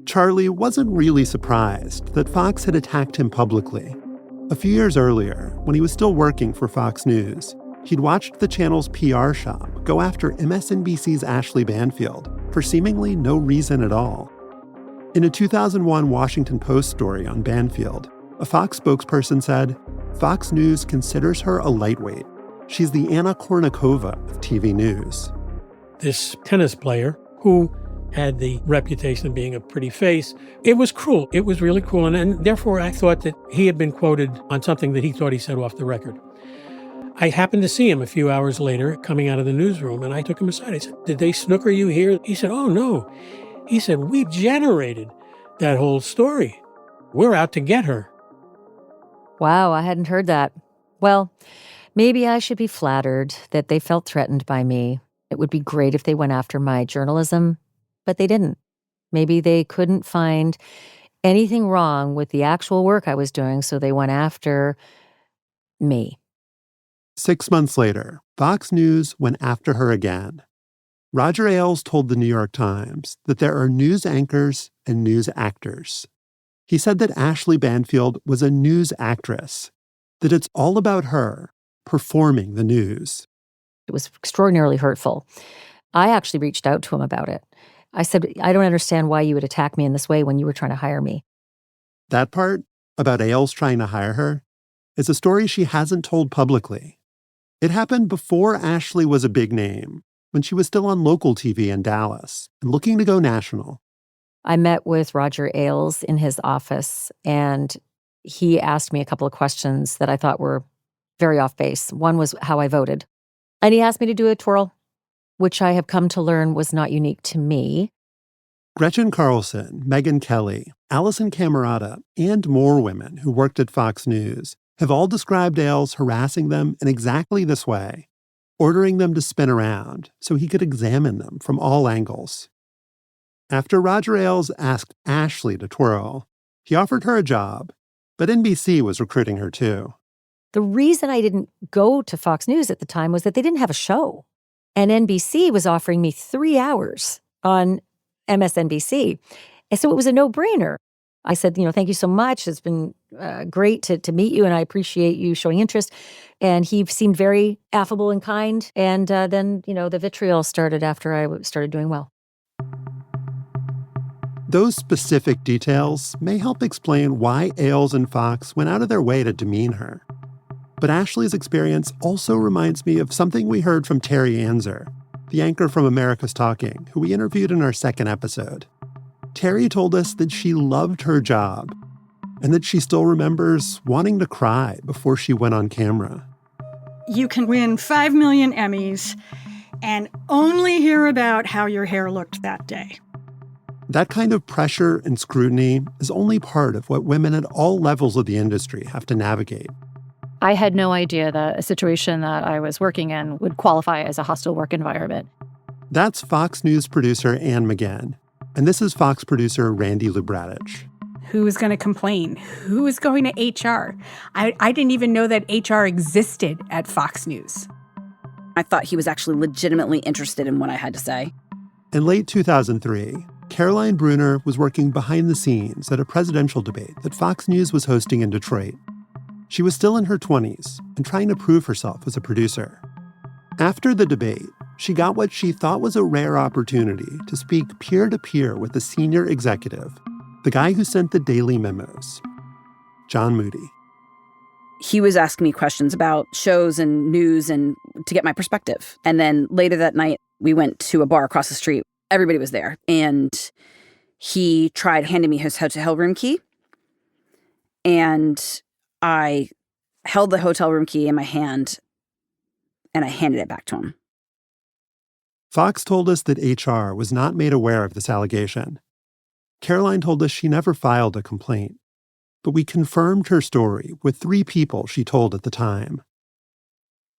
Charlie wasn't really surprised that Fox had attacked him publicly. A few years earlier, when he was still working for Fox News, he'd watched the channel's PR shop go after MSNBC's Ashley Banfield for seemingly no reason at all. In a 2001 Washington Post story on Banfield, a Fox spokesperson said, Fox News considers her a lightweight. She's the Anna Kournikova of TV news. This tennis player who had the reputation of being a pretty face, it was cruel. It was really cruel. And therefore, I thought that he had been quoted on something that he thought he said off the record. I happened to see him a few hours later coming out of the newsroom, and I took him aside. I said, "Did they snooker you here?" He said, "Oh, no." He said, "We generated that whole story. We're out to get her." Wow, I hadn't heard that. Well, maybe I should be flattered that they felt threatened by me. It would be great if they went after my journalism, but they didn't. Maybe they couldn't find anything wrong with the actual work I was doing, so they went after me. 6 months later, Fox News went after her again. Roger Ailes told the New York Times that there are news anchors and news actors. He said that Ashley Banfield was a news actress, that it's all about her performing the news. It was extraordinarily hurtful. I actually reached out to him about it. I said, "I don't understand why you would attack me in this way when you were trying to hire me." That part, about Ailes trying to hire her, is a story she hasn't told publicly. It happened before Ashley was a big name, when she was still on local TV in Dallas and looking to go national. I met with Roger Ailes in his office, and he asked me a couple of questions that I thought were very off base. One was how I voted. And he asked me to do a twirl, which I have come to learn was not unique to me. Gretchen Carlson, Megyn Kelly, Allison Camerata, and more women who worked at Fox News have all described Ailes harassing them in exactly this way, ordering them to spin around so he could examine them from all angles. After Roger Ailes asked Ashley to twirl, he offered her a job, but NBC was recruiting her too. The reason I didn't go to Fox News at the time was that they didn't have a show. And NBC was offering me 3 hours on MSNBC. And so it was a no-brainer. I said, thank you so much. It's been great to meet you, and I appreciate you showing interest. And he seemed very affable and kind. And then, the vitriol started after I started doing well. Those specific details may help explain why Ailes and Fox went out of their way to demean her. But Ashley's experience also reminds me of something we heard from Terry Anzer, the anchor from America's Talking, who we interviewed in our second episode. Terry told us that she loved her job and that she still remembers wanting to cry before she went on camera. You can win 5 million Emmys and only hear about how your hair looked that day. That kind of pressure and scrutiny is only part of what women at all levels of the industry have to navigate. I had no idea that a situation that I was working in would qualify as a hostile work environment. That's Fox News producer Ann McGann, and this is Fox producer Randy Lubratich. Who is going to complain? Who is going to HR? I didn't even know that HR existed at Fox News. I thought he was actually legitimately interested in what I had to say. In late 2003, Caroline Bruner was working behind the scenes at a presidential debate that Fox News was hosting in Detroit. She was still in her 20s and trying to prove herself as a producer. After the debate, she got what she thought was a rare opportunity to speak peer-to-peer with a senior executive, the guy who sent the daily memos, John Moody. He was asking me questions about shows and news and to get my perspective. And then later that night, we went to a bar across the street. Everybody was there. And he tried handing me his hotel room key. And I held the hotel room key in my hand, and I handed it back to him. Fox told us that HR was not made aware of this allegation. Caroline told us she never filed a complaint, but we confirmed her story with 3 people she told at the time.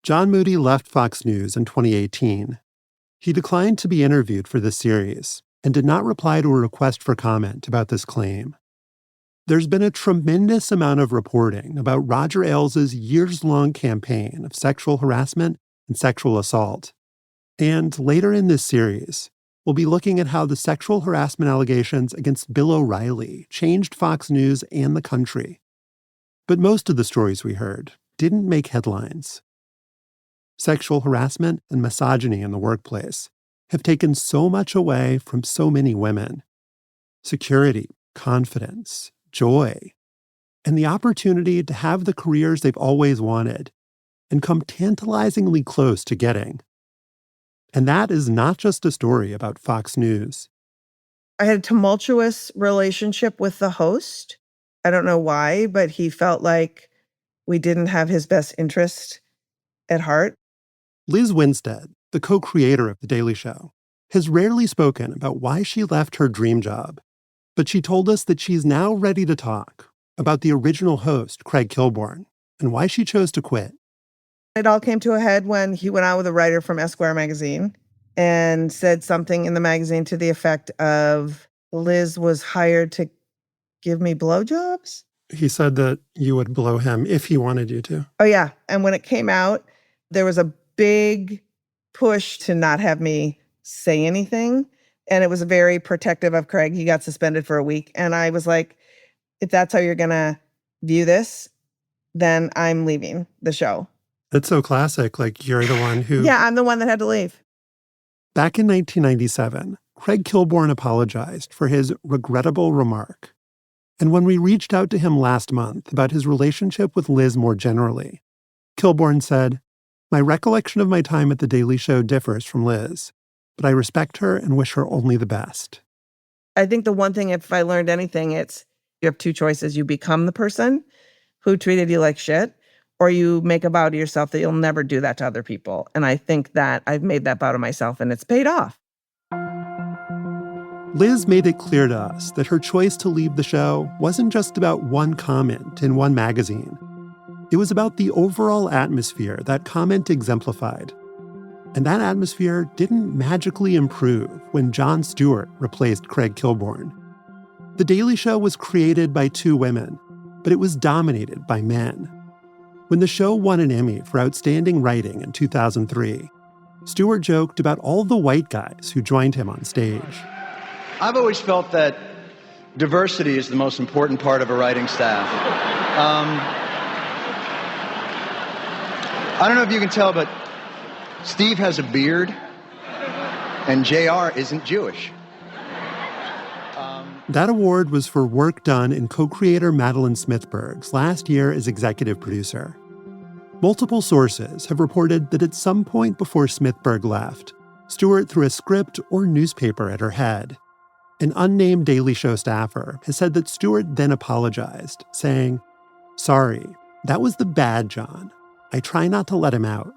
John Moody left Fox News in 2018. He declined to be interviewed for this series and did not reply to a request for comment about this claim. There's been a tremendous amount of reporting about Roger Ailes' years-long campaign of sexual harassment and sexual assault. And later in this series, we'll be looking at how the sexual harassment allegations against Bill O'Reilly changed Fox News and the country. But most of the stories we heard didn't make headlines. Sexual harassment and misogyny in the workplace have taken so much away from so many women. Security, confidence, joy. and the opportunity to have the careers they've always wanted and come tantalizingly close to getting. And that is not just a story about Fox News. I had a tumultuous relationship with the host. I don't know why, but he felt like we didn't have his best interest at heart. Liz Winstead, the co-creator of The Daily Show, has rarely spoken about why she left her dream job, but she told us that she's now ready to talk about the original host, Craig Kilborn, and why she chose to quit. It all came to a head when he went out with a writer from Esquire magazine and said something in the magazine to the effect of, Liz was hired to give me blowjobs? He said that you would blow him if he wanted you to. Oh, yeah. And when it came out, there was a big push to not have me say anything. And it was very protective of Craig. He got suspended for a week. And I was like, if that's how you're going to view this, then I'm leaving the show. That's so classic. Like, you're the one who... Yeah, I'm the one that had to leave. Back in 1997, Craig Kilborn apologized for his regrettable remark. And when we reached out to him last month about his relationship with Liz more generally, Kilborn said, "My recollection of my time at The Daily Show differs from Liz, but I respect her and wish her only the best." I think the one thing, if I learned anything, it's you have two choices. You become the person who treated you like shit, or you make a vow to yourself that you'll never do that to other people. And I think that I've made that vow to myself, and it's paid off. Liz made it clear to us that her choice to leave the show wasn't just about one comment in one magazine. It was about the overall atmosphere that comment exemplified. And that atmosphere didn't magically improve when Jon Stewart replaced Craig Kilborn. The Daily Show was created by two women, but it was dominated by men. When the show won an Emmy for Outstanding Writing in 2003, Stewart joked about all the white guys who joined him on stage. I've always felt that diversity is the most important part of a writing staff. I don't know if you can tell, but Steve has a beard, and JR isn't Jewish. That award was for work done in co-creator Madeline Smithberg's last year as executive producer. Multiple sources have reported that at some point before Smithberg left, Stewart threw a script or newspaper at her head. An unnamed Daily Show staffer has said that Stewart then apologized, saying, "Sorry, that was the bad John. I try not to let him out."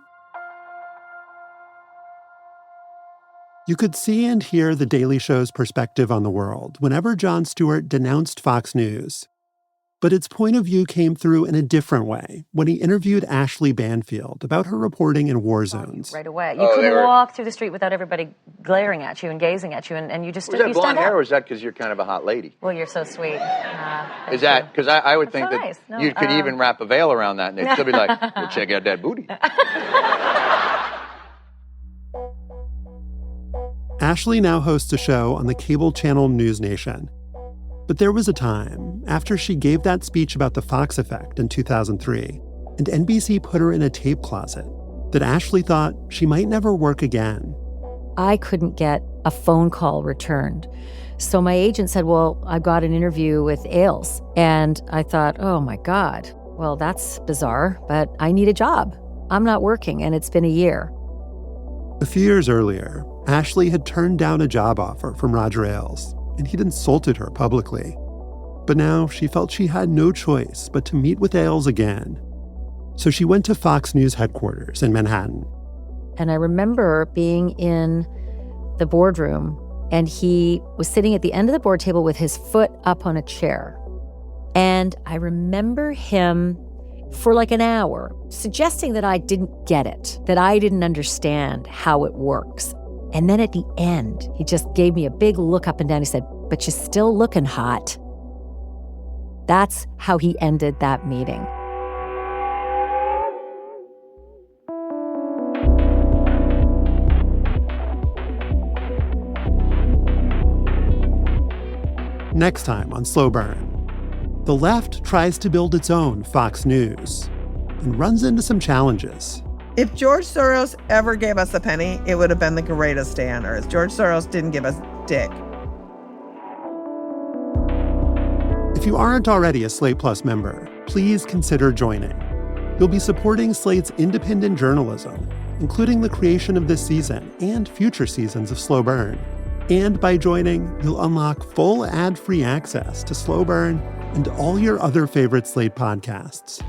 You could see and hear The Daily Show's perspective on the world whenever Jon Stewart denounced Fox News. But its point of view came through in a different way when he interviewed Ashley Banfield about her reporting in war zones. Right away. You couldn't walk through the street without everybody glaring at you and gazing at you, and you just Was that you blonde stand hair, out. or is that because you're kind of a hot lady? Well, you're so sweet. Is that because I would think so that nice. No, you could even wrap a veil around that and they'd still be like, well, check out that booty. Ashley now hosts a show on the cable channel News Nation. But there was a time, after she gave that speech about the Fox effect in 2003, and NBC put her in a tape closet, that Ashley thought she might never work again. I couldn't get a phone call returned. So my agent said, well, I got an interview with Ailes. And I thought, oh my God, well, that's bizarre, but I need a job. I'm not working, and it's been a year. A few years earlier, Ashley had turned down a job offer from Roger Ailes, and he'd insulted her publicly. But now she felt she had no choice but to meet with Ailes again. So she went to Fox News headquarters in Manhattan. And I remember being in the boardroom, and he was sitting at the end of the board table with his foot up on a chair. And I remember him for like an hour suggesting that I didn't get it, that I didn't understand how it works. And then at the end, he just gave me a big look up and down. He said, but you're still looking hot. That's how he ended that meeting. Next time on Slow Burn, the left tries to build its own Fox News and runs into some challenges. If George Soros ever gave us a penny, it would have been the greatest day on earth. George Soros didn't give us dick. If If you aren't already a Slate Plus member, please consider joining. You'll be supporting Slate's independent journalism, including the creation of this season and future seasons of Slow Burn. And by joining, you'll unlock full ad-free access to Slow Burn and all your other favorite Slate podcasts.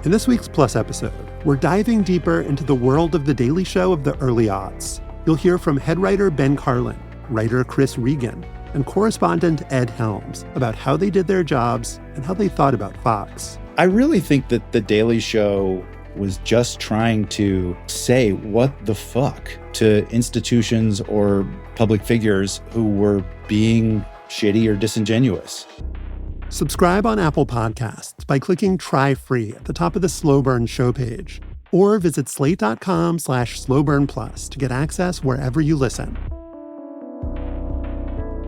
In this week's Plus episode, we're diving deeper into the world of The Daily Show of the early aughts. You'll hear from head writer Ben Carlin, writer Chris Regan, and correspondent Ed Helms about how they did their jobs and how they thought about Fox. I really think that The Daily Show was just trying to say what the fuck to institutions or public figures who were being shitty or disingenuous. Subscribe on Apple Podcasts by clicking Try Free at the top of the Slow Burn show page, or visit slate.com/slowburnplus to get access wherever you listen.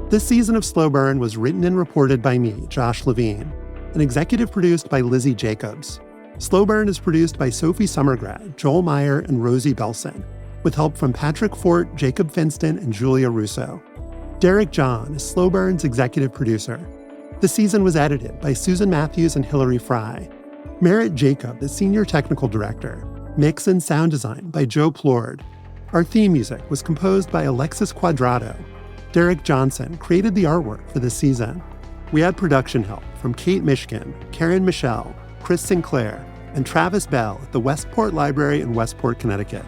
This season of Slow Burn was written and reported by me, Josh Levin, and executive produced by Lizzie Jacobs. Slow Burn is produced by Sophie Summergrad, Joel Meyer, and Rosie Belson, with help from Patrick Fort, Jacob Fenston, and Julia Russo. Derreck Johnson is Slow Burn's executive producer. The season was edited by Susan Matthews and Hillary Frey. Merritt Jacob is senior technical director. Mix and sound design by Joe Plourde. Our theme music was composed by Alexis Cuadrado. Derreck Johnson created the artwork for this season. We had production help from Kate Mishkin, Karen Michelle, Chris Sinclair, and Travis Bell at the Westport Library in Westport, Connecticut.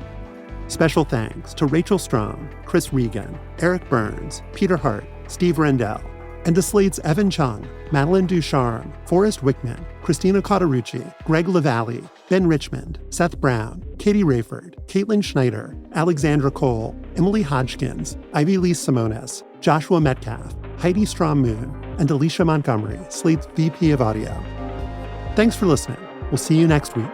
Special thanks to Rachel Strong, Chris Regan, Eric Burns, Peter Hart, Steve Rendell, and to Slate's Evan Chung, Madeline Ducharme, Forrest Wickman, Christina Cauterucci, Greg Lavallee, Ben Richmond, Seth Brown, Katie Rayford, Caitlin Schneider, Alexandra Cole, Emily Hodgkins, Ivylise Simones, Joshua Metcalf, Heidi Strom-Moon, and Alicia Montgomery, Slate's VP of Audio. Thanks for listening. We'll see you next week.